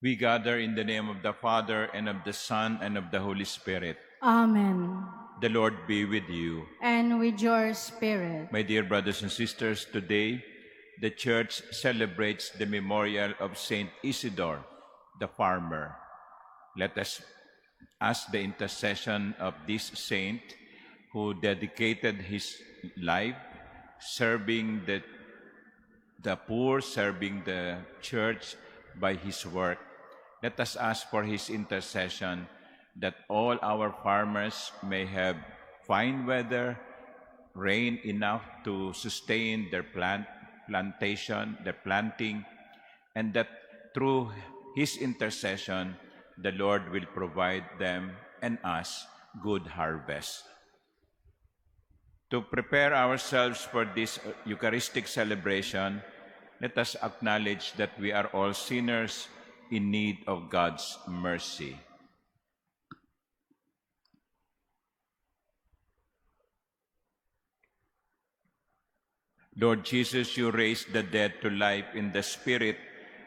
We gather in the name of the Father, and of the Son, and of the Holy Spirit. Amen. The Lord be with you. And with your spirit. My dear brothers and sisters, today the Church celebrates the memorial of Saint Isidore, the farmer. Let us ask the intercession of this saint who dedicated his life serving the poor, serving the Church by his work. Let us ask for his intercession that all our farmers may have fine weather, rain enough to sustain their plantation, their planting, and that through his intercession, the Lord will provide them and us good harvest. To prepare ourselves for this Eucharistic celebration, let us acknowledge that we are all sinners in need of God's mercy. Lord Jesus, you raised the dead to life in the Spirit.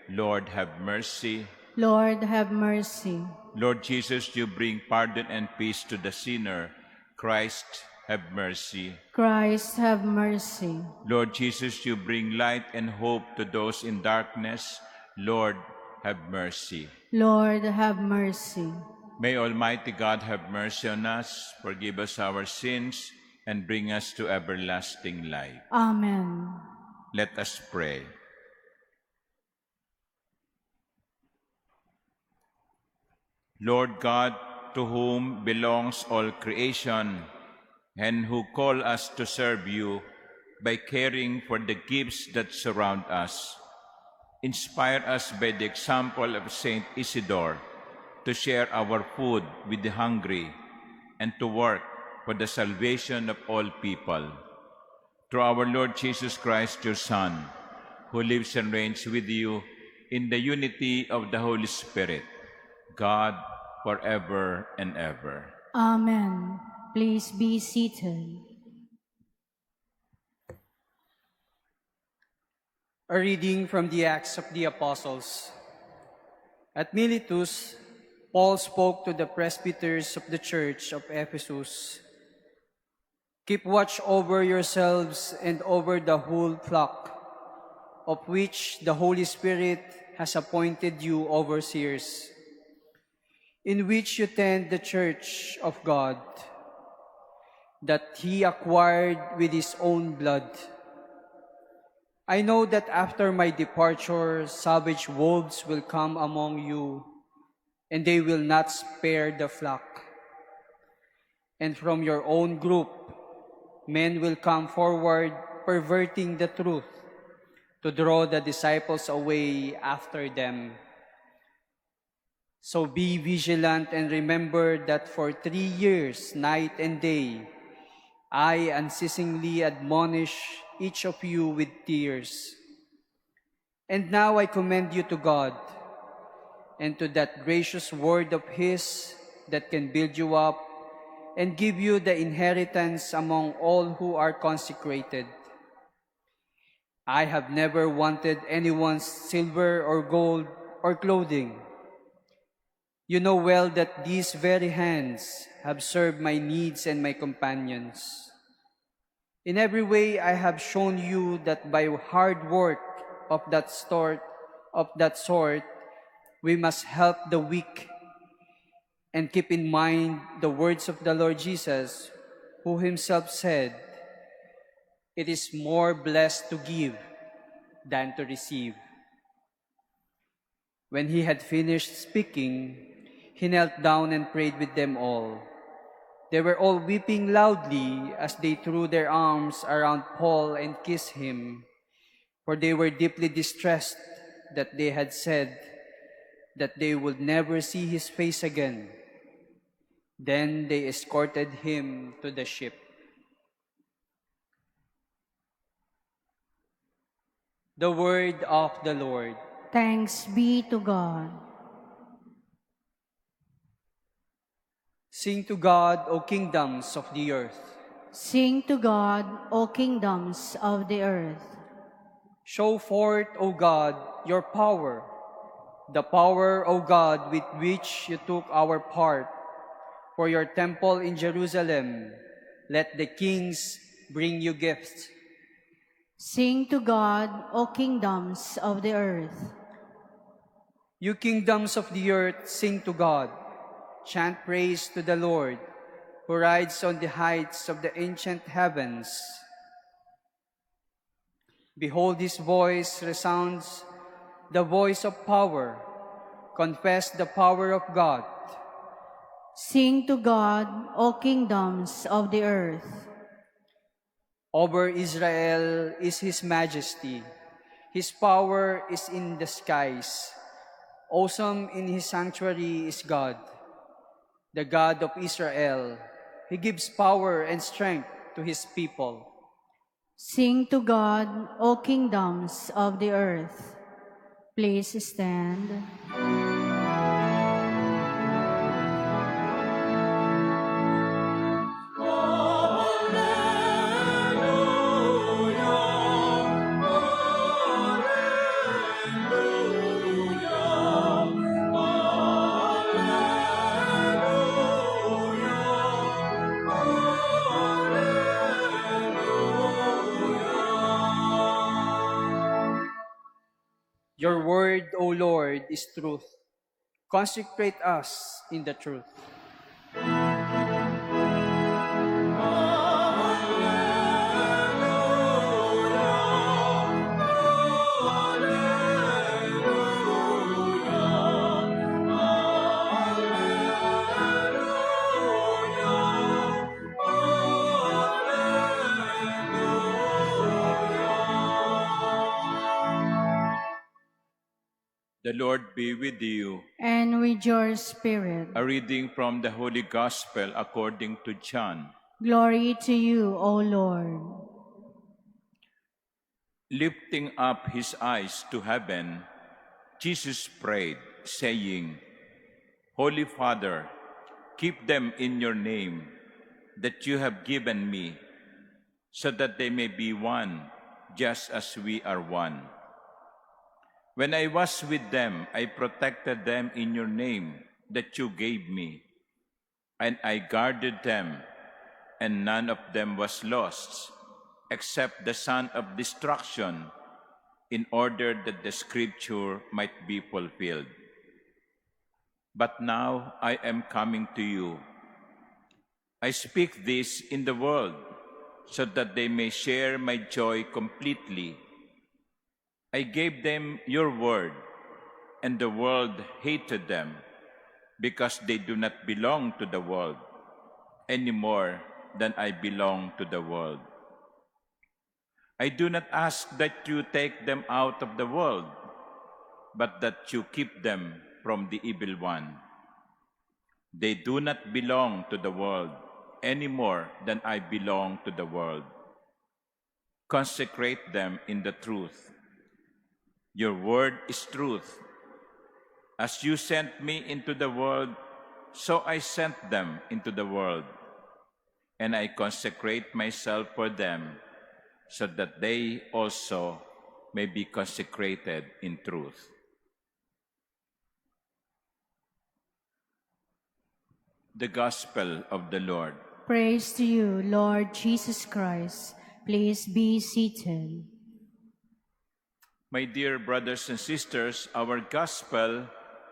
Lord, have mercy. Lord, have mercy. Lord Jesus, you bring pardon and peace to the sinner. Christ, have mercy. Christ, have mercy. Lord Jesus, you bring light and hope to those in darkness. Lord, have mercy. Lord, have mercy. May Almighty God have mercy on us, forgive us our sins, and bring us to everlasting life. Amen. Let us pray. Lord God, to whom belongs all creation, and who call us to serve you by caring for the gifts that surround us, inspire us by the example of Saint Isidore to share our food with the hungry and to work for the salvation of all people. Through our Lord Jesus Christ, your Son, who lives and reigns with you in the unity of the Holy Spirit, God, forever and ever. Amen. Please be seated. A reading from the Acts of the Apostles. At Miletus, Paul spoke to the presbyters of the church of Ephesus. Keep watch over yourselves and over the whole flock, of which the Holy Spirit has appointed you overseers, in which you tend the church of God, that he acquired with his own blood. I know that after my departure, savage wolves will come among you, and they will not spare the flock. And from your own group, men will come forward, perverting the truth, to draw the disciples away after them. So be vigilant and remember that for 3 years, night and day, I unceasingly admonish each of you with tears. And now I commend you to God, and to that gracious word of His that can build you up and give you the inheritance among all who are consecrated. I have never wanted anyone's silver or gold or clothing. You know well that these very hands have served my needs and my companions. In every way I have shown you that by hard work of that sort, we must help the weak, and keep in mind the words of the Lord Jesus, who himself said, "It is more blessed to give than to receive." When he had finished speaking, he knelt down and prayed with them all. They were all weeping loudly as they threw their arms around Paul and kissed him, for they were deeply distressed that they had said that they would never see his face again. Then they escorted him to the ship. The word of the Lord. Thanks be to God. Sing to God, O kingdoms of the earth. Sing to God, O kingdoms of the earth. Show forth, O God, your power. the power, O God, with which you took our part for your temple in Jerusalem, let the kings bring you gifts. Sing to God, O kingdoms of the earth. You kingdoms of the earth, sing to God. Chant praise to the Lord, who rides on the heights of the ancient heavens. Behold, his voice resounds, the voice of power. Confess the power of God. Sing to God, O kingdoms of the earth. Over Israel is his majesty. His power is in the skies. Awesome in his sanctuary is God, the God of Israel. He gives power and strength to his people. Sing to God, O kingdoms of the earth. Please stand. Your word, O Lord, is truth. Consecrate us in the truth. The Lord be with you. And with your spirit. A reading from the Holy Gospel according to John. Glory to you, O Lord. Lifting up his eyes to heaven, Jesus prayed, saying, Holy Father, keep them in your name that you have given me, so that they may be one, just as we are one. When I was with them, I protected them in your name that you gave me, and I guarded them, and none of them was lost, except the son of destruction, in order that the scripture might be fulfilled. But now I am coming to you. I speak this in the world, so that they may share my joy completely. I gave them your word, and the world hated them, because they do not belong to the world, any more than I belong to the world. I do not ask that you take them out of the world, but that you keep them from the evil one. They do not belong to the world, any more than I belong to the world. Consecrate them in the truth. Your word is truth. As you sent me into the world, so I sent them into the world. And I consecrate myself for them, so that they also may be consecrated in truth. The Gospel of the Lord. Praise to you, Lord Jesus Christ. Please be seated. My dear brothers and sisters, our Gospel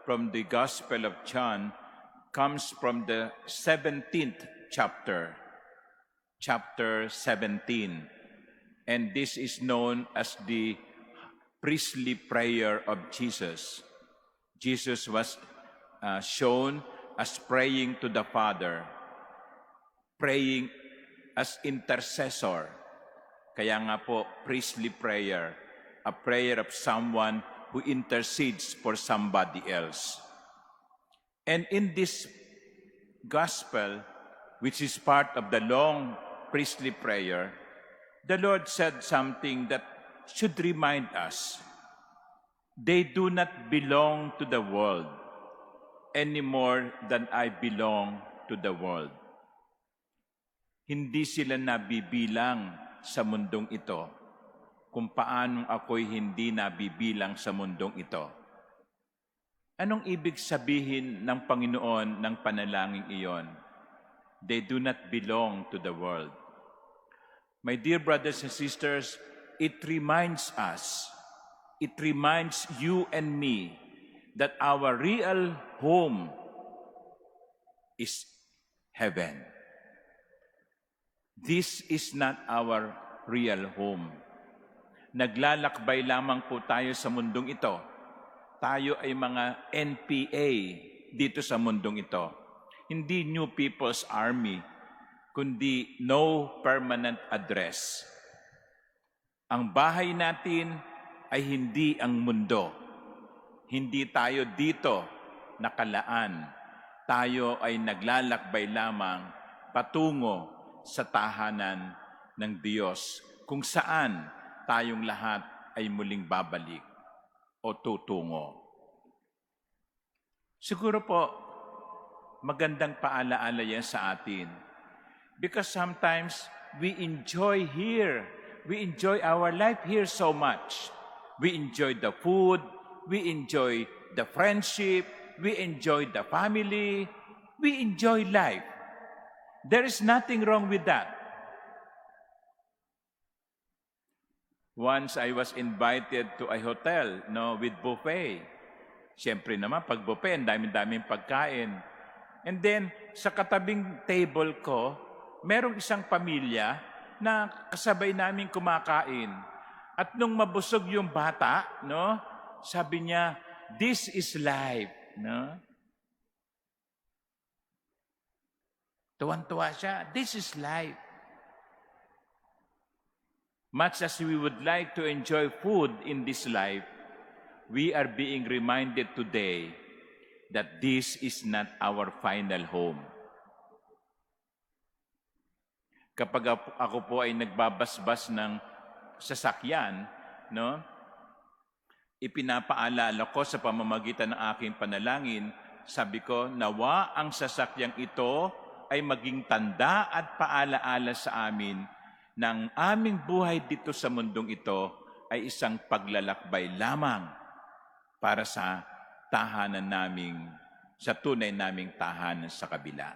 from the Gospel of John comes from the 17th chapter, chapter 17. And this is known as the priestly prayer of Jesus. Jesus was shown as praying to the Father, praying as intercessor. Kaya nga po, priestly prayer, a prayer of someone who intercedes for somebody else. And in this gospel, which is part of the long priestly prayer, the Lord said something that should remind us. They do not belong to the world any more than I belong to the world. Hindi sila nabibilang sa mundong ito kung paanong ako'y hindi nabibilang sa mundong ito. Anong ibig sabihin ng Panginoon ng panalangin iyon? They do not belong to the world. My dear brothers and sisters, it reminds us, it reminds you and me that our real home is heaven. This is not our real home. Naglalakbay lamang po tayo sa mundong ito. Tayo ay mga NPA dito sa mundong ito. Hindi New People's Army, kundi no permanent address. Ang bahay natin ay hindi ang mundo. Hindi tayo dito nakalaan. Tayo ay naglalakbay lamang patungo sa tahanan ng Diyos, kung saan tayong lahat ay muling babalik o tutungo. Siguro po, magandang paalaala yan sa atin. Because sometimes we enjoy here. We enjoy our life here so much. We enjoy the food. We enjoy the friendship. We enjoy the family. We enjoy life. There is nothing wrong with that. Once I was invited to a hotel, with buffet. Siyempre naman, pag buffet, ang daming pagkain. And then, sa katabing table ko, merong isang pamilya na kasabay namin kumakain. At nung mabusog yung bata, sabi niya, "This is life." Tuwan-tuwa siya. This is life. Much as we would like to enjoy food in this life, we are being reminded today that this is not our final home. Kapag ako po ay nagbabasbas ng sasakyan, ipinapaalala ko sa pamamagitan ng aking panalangin, sabi ko, nawa ang sasakyang ito ay maging tanda at paalaala sa amin ng aming buhay dito sa mundong ito ay isang paglalakbay lamang para sa tahanan naming, sa tunay naming tahanan sa kabila.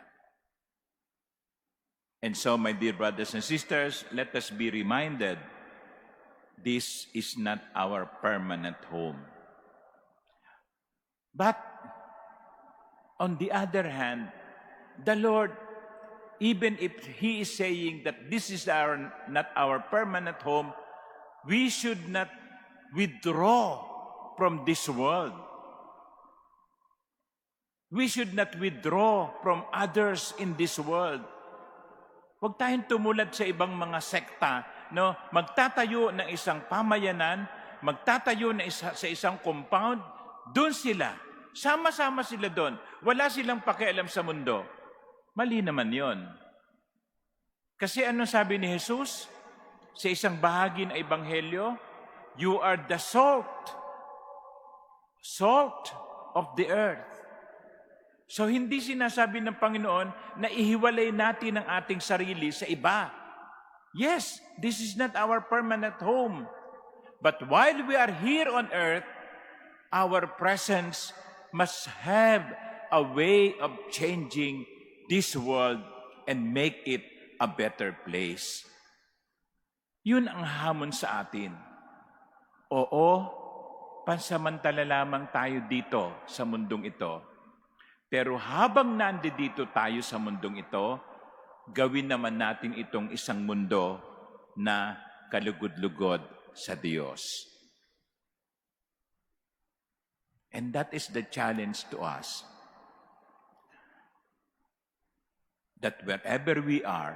And so, my dear brothers and sisters, let us be reminded, this is not our permanent home. But, on the other hand, the Lord, even if He is saying that this is not our permanent home, we should not withdraw from this world. We should not withdraw from others in this world. Huwag tayong tumulad sa ibang mga sekta, magtatayo ng isang pamayanan, magtatayo sa isang compound, doon sila. Sama-sama sila doon. Wala silang pakialam sa mundo. Mali naman yon. Kasi ano sabi ni Jesus sa isang bahagi ng Ebanghelyo? You are the salt of the earth. So hindi sinasabi ng Panginoon na ihiwalay natin ang ating sarili sa iba. Yes, this is not our permanent home. But while we are here on earth, our presence must have a way of changing this world and make it a better place. Yun ang hamon sa atin. Oo, pansamantala lamang tayo dito sa mundong ito. Pero habang nandito tayo sa mundong ito, gawin naman natin itong isang mundo na kalugod-lugod sa Diyos. And that is the challenge to us. That wherever we are,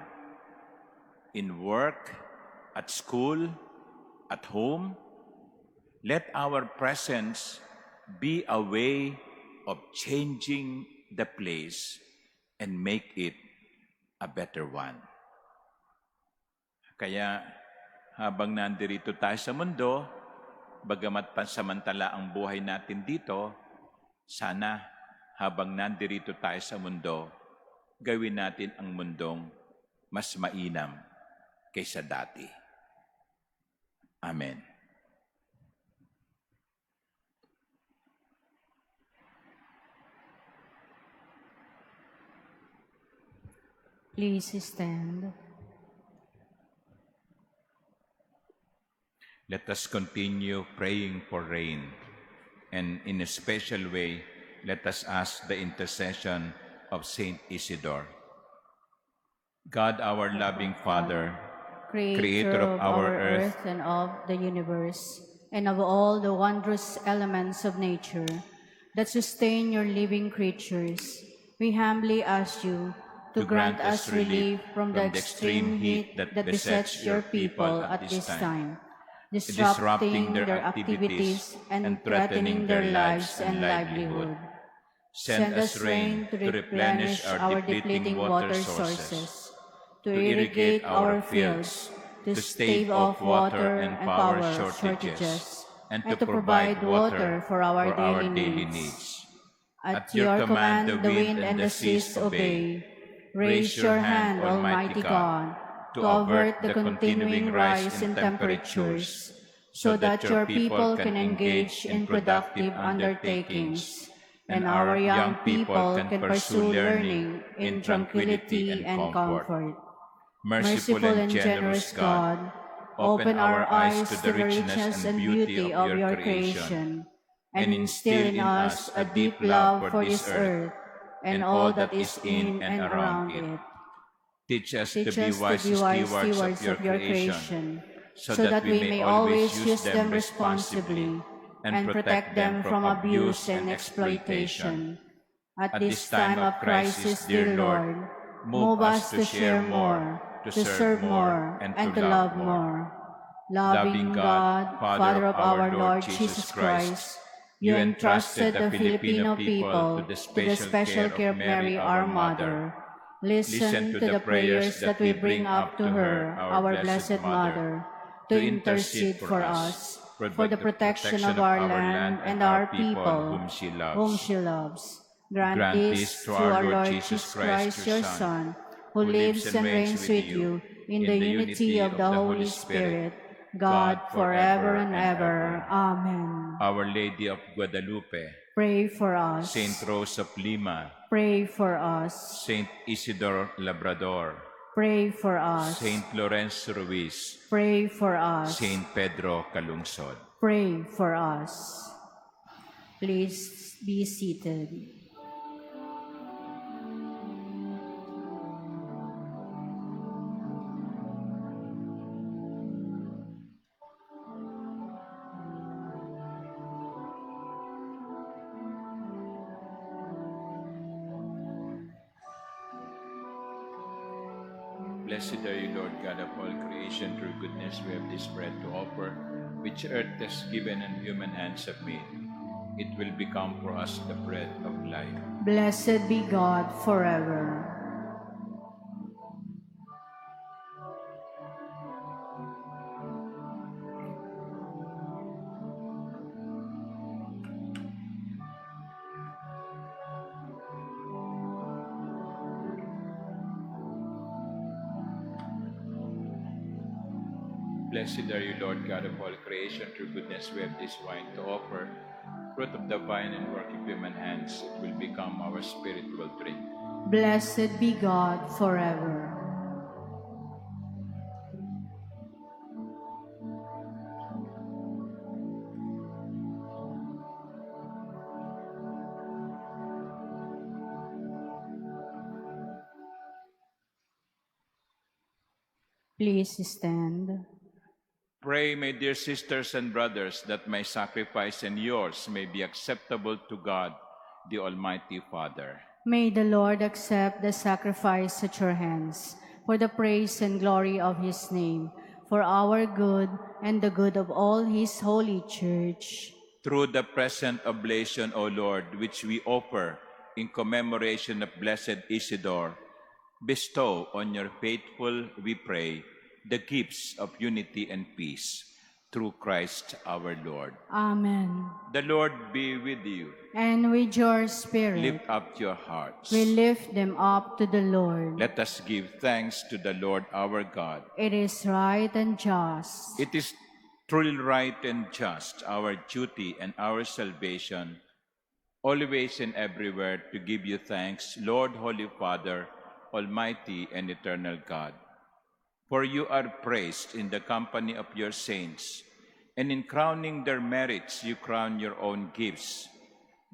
in work, at school, at home, let our presence be a way of changing the place and make it a better one. Kaya habang nandito tayo sa mundo, bagamat pansamantala ang buhay natin dito, sana habang nandito tayo sa mundo, gawin natin ang mundong mas mainam kaysa dati. Amen. Please stand. Let us continue praying for rain, and in a special way, let us ask the intercession of Saint Isidore. God, our loving Father, Creator of our earth and of the universe, and of all the wondrous elements of nature that sustain your living creatures, we humbly ask you to grant us relief from the extreme heat that besets your people at this time, disrupting their activities and threatening their lives and livelihood. Send us rain to replenish our depleting water sources, to irrigate our fields, to stave off water and power shortages, and to provide water for our daily needs. At your command, the wind and the seas obey. Raise your hand, Almighty God, to avert the continuing rise in temperatures, so that your people can engage in productive undertakings, and our young people can pursue learning in tranquility and comfort. Merciful and generous God, open our eyes to the richness and beauty of your creation, and instill in us a deep love for this earth and all that is in and around it. Teach us to Teach be us wise to be wise stewards of your creation, so that we may always use them responsibly and protect them from abuse and exploitation. At this time of crisis, dear Lord, move us to share more, to serve more, and to love more. Loving God, Father of our Lord Jesus Christ, you entrusted the Filipino people to the special care of Mary, our Mother. Listen to the prayers that we bring up to her, our Blessed Mother, to intercede for us, for the protection of our land and our people, whom she loves. Grant this through our Lord Jesus Christ, your Son, who lives and reigns with you in the unity of the Holy Spirit, God, forever and ever. Amen. Our Lady of Guadalupe, Pray for us. Saint Rose of Lima, Pray for us. Saint Isidore Labrador, Pray for us. Saint Lorenzo Ruiz, Pray for us. Saint Pedro Calungsod. Pray for us. Please be seated. Blessed are you, Lord God of all creation. Through goodness we have this bread to offer, which earth has given and human hands have made. It will become for us the bread of life. Blessed be God forever. Blessed are you, Lord God of all creation. Through goodness we have this wine to offer, fruit of the vine and work of human hands. It will become our spiritual drink. Blessed be God forever. Please stand. Pray, my dear sisters and brothers, that my sacrifice and yours may be acceptable to God, the Almighty Father. May the Lord accept the sacrifice at your hands for the praise and glory of his name, for our good and the good of all his holy church. Through the present oblation, O Lord, which we offer in commemoration of Blessed Isidore, bestow on your faithful, we pray, the gifts of unity and peace, through Christ our Lord. Amen. The Lord be with you. And with your spirit, Lift up your hearts. we lift them up to the Lord. Let us give thanks to the Lord our God. It is right and just. It is truly right and just, our duty and our salvation, always and everywhere to give you thanks, Lord, Holy Father, Almighty and eternal God. For you are praised in the company of your saints, and in crowning their merits you crown your own gifts.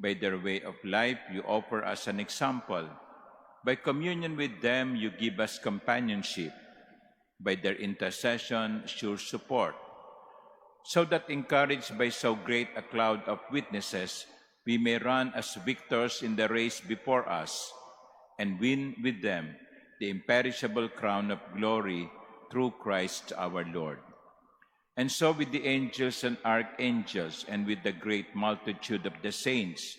By their way of life you offer us an example. By communion with them you give us companionship. By their intercession sure support. So that encouraged by so great a cloud of witnesses, we may run as victors in the race before us, and win with them the imperishable crown of glory through Christ our Lord. And so with the angels and archangels, and with the great multitude of the saints,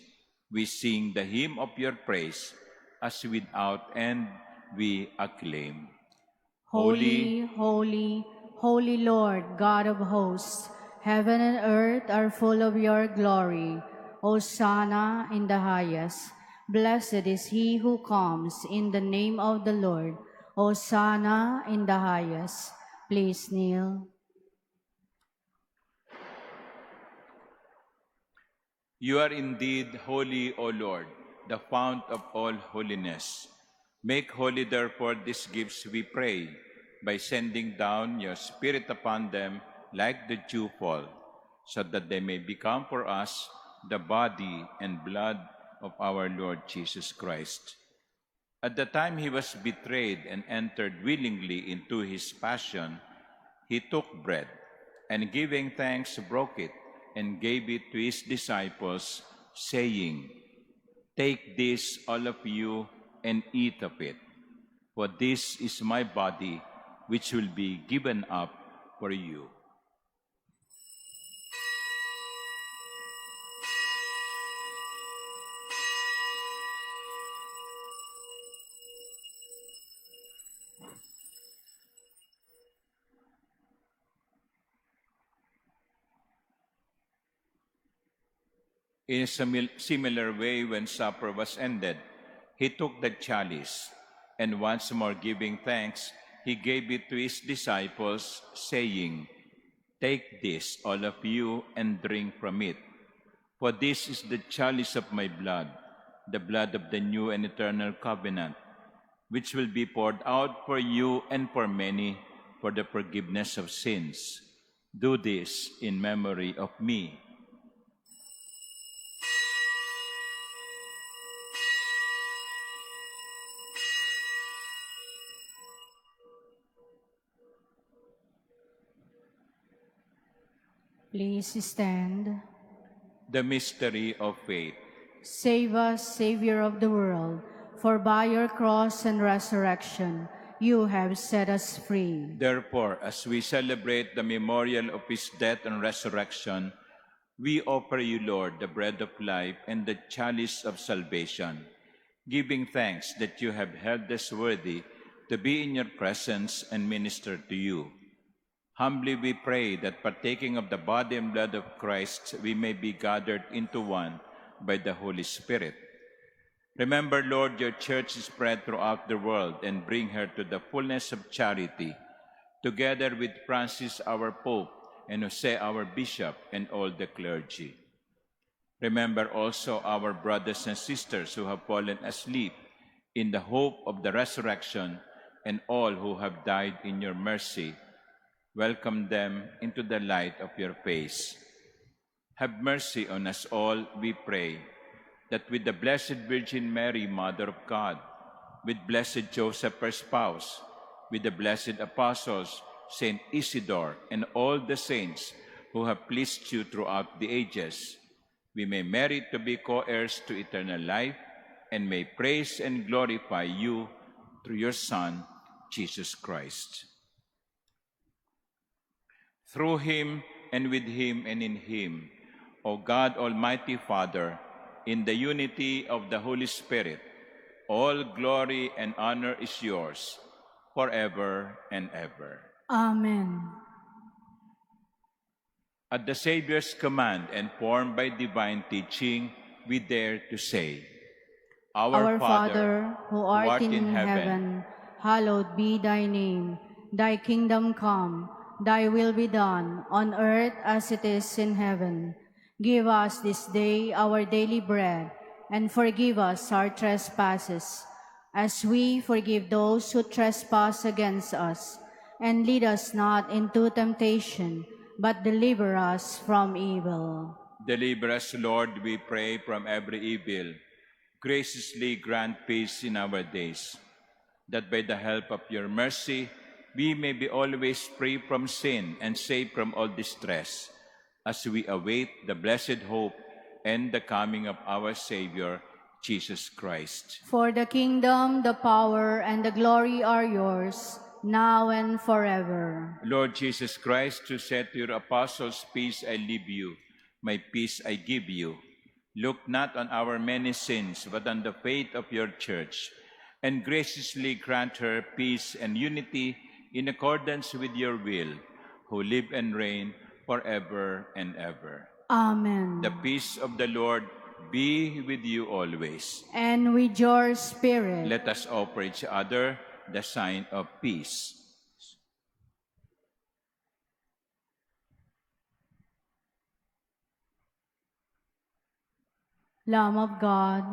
we sing the hymn of your praise, as without end we acclaim. Holy, holy, holy Lord, God of hosts, heaven and earth are full of your glory. Hosanna in the highest. Blessed is he who comes in the name of the Lord. Hosanna in the highest. Please kneel. You are indeed holy, O Lord, the fount of all holiness. Make holy, therefore, these gifts, we pray, by sending down your Spirit upon them like the dewfall, so that they may become for us the body and blood of our Lord Jesus Christ. At the time he was betrayed and entered willingly into his passion, he took bread, and giving thanks, broke it, and gave it to his disciples, saying, "Take this, all of you, and eat of it, for this is my body, which will be given up for you." In a similar way, when supper was ended, he took the chalice, and once more giving thanks, he gave it to his disciples, saying, "Take this, all of you, and drink from it. For this is the chalice of my blood, the blood of the new and eternal covenant, which will be poured out for you and for many for the forgiveness of sins. Do this in memory of me." Please stand. The mystery of faith. Save us, Savior of the world, for by your cross and resurrection you have set us free. Therefore, as we celebrate the memorial of his death and resurrection, we offer you, Lord, the bread of life and the chalice of salvation, giving thanks that you have held us worthy to be in your presence and minister to you. Humbly we pray that partaking of the body and blood of Christ, we may be gathered into one by the Holy Spirit. Remember, Lord, your church is spread throughout the world, and bring her to the fullness of charity, together with Francis our Pope, and Jose our Bishop, and all the clergy. Remember also our brothers and sisters who have fallen asleep in the hope of the resurrection, and all who have died in your mercy. Welcome them into the light of your face. Have mercy on us all, we pray, that with the Blessed Virgin Mary, Mother of God, with blessed Joseph, her spouse, with the blessed apostles, Saint Isidore, and all the saints who have pleased you throughout the ages, we may merit to be co-heirs to eternal life, and may praise and glorify you through your Son, Jesus Christ. Through him, and with him, and in him, O God, Almighty Father, in the unity of the Holy Spirit, all glory and honor is yours, forever and ever. Amen. At the Savior's command and formed by divine teaching, we dare to say, Our Father, who art in heaven, hallowed be thy name. Thy kingdom come, thy will be done, on earth as it is in heaven. Give us this day our daily bread, and forgive us our trespasses, as we forgive those who trespass against us. And lead us not into temptation, but deliver us from evil. Deliver us, Lord, we pray, from every evil. Graciously grant peace in our days, that by the help of your mercy, we may be always free from sin and safe from all distress, as we await the blessed hope and the coming of our Savior, Jesus Christ. For the kingdom, the power, and the glory are yours, now and forever. Lord Jesus Christ, who said to your apostles, "Peace I leave you, my peace I give you," look not on our many sins, but on the faith of your church, and graciously grant her peace and unity in accordance with your will, who live and reign forever and ever. Amen. The peace of the Lord be with you always. And with your spirit. Let us offer each other the sign of peace. Lamb of God,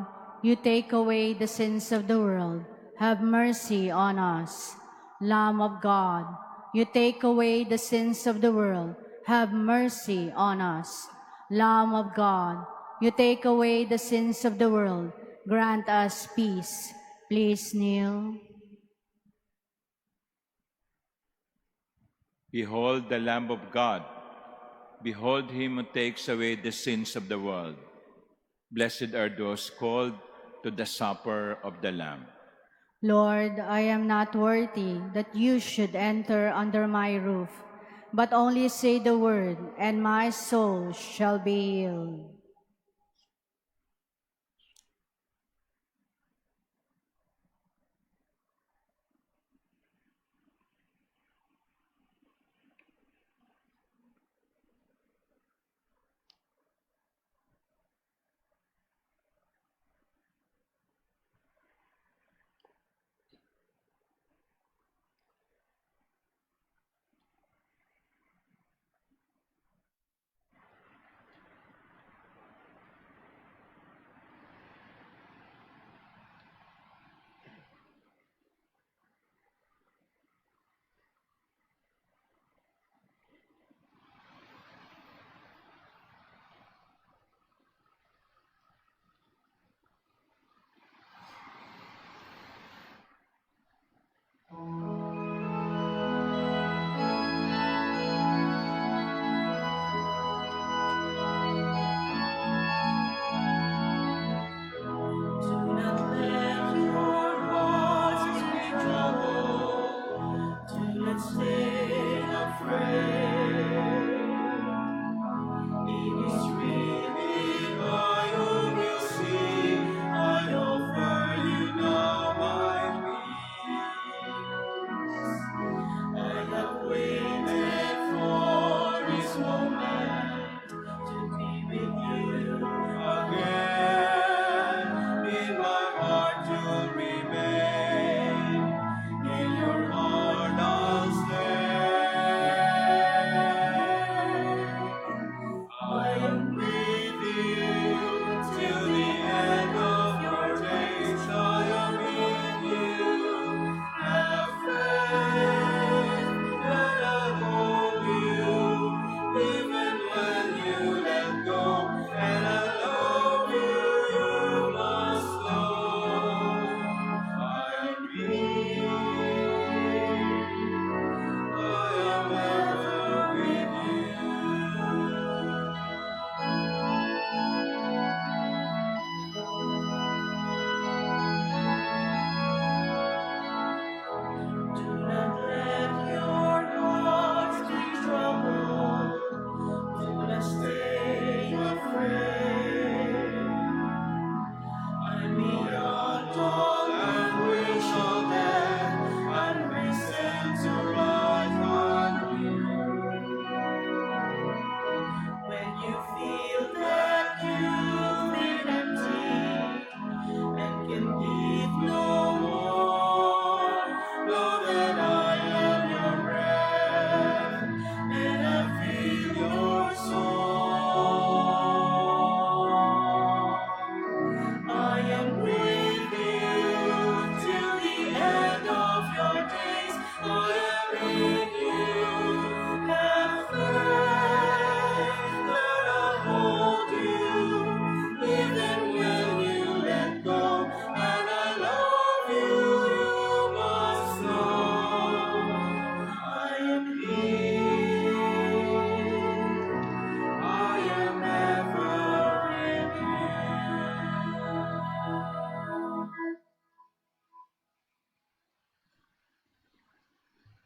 you take away the sins of the world. Have mercy on us. Lamb of God, you take away the sins of the world. Have mercy on us. Lamb of God, you take away the sins of the world. Grant us peace. Please kneel. Behold the Lamb of God. Behold him who takes away the sins of the world. Blessed are those called to the supper of the Lamb. Lord, I am not worthy that you should enter under my roof, but only say the word, and my soul shall be healed.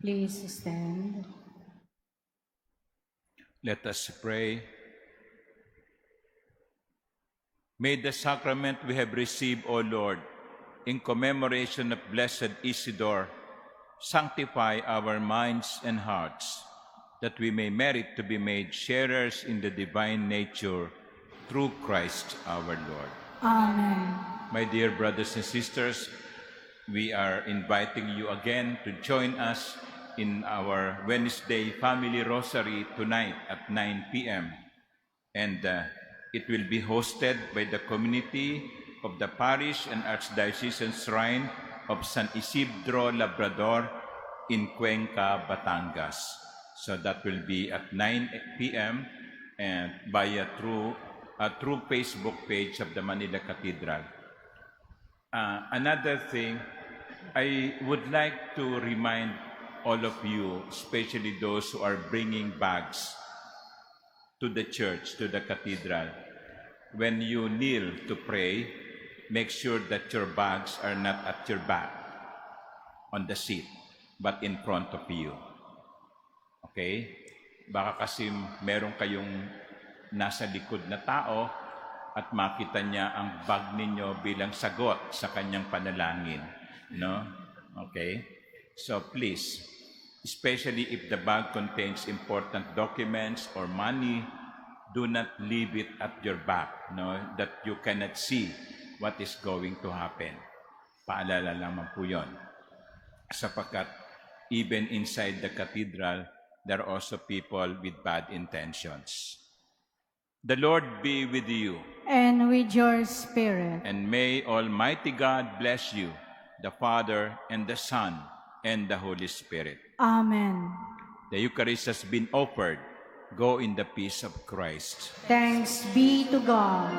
Please stand. Let us pray. May the sacrament we have received, O Lord, in commemoration of Blessed Isidore, sanctify our minds and hearts, that we may merit to be made sharers in the divine nature through Christ our Lord. Amen. My dear brothers and sisters, we are inviting you again to join us in our Wednesday Family Rosary tonight at 9 p.m. And it will be hosted by the community of the Parish and Archdiocesan Shrine of San Isidro Labrador in Cuenca, Batangas. So that will be at 9 p.m. and via through Facebook page of the Manila Cathedral. Another thing, I would like to remind all of you, especially those who are bringing bags to the church, to the cathedral, when you kneel to pray, make sure that your bags are not at your back on the seat, but in front of you. Okay? Baka kasi meron kayong nasa likod na tao at makita niya ang bag ninyo bilang sagot sa kanyang panalangin. No? Okay? So please, especially if the bag contains important documents or money, do not leave it at your back, no? That you cannot see what is going to happen. Paalala lamang po yun. Sapagkat even inside the cathedral, there are also people with bad intentions. The Lord be with you. And with your spirit. And may Almighty God bless you, the Father and the Son and the Holy Spirit. Amen. The Eucharist has been offered. Go in the peace of Christ. Thanks be to God.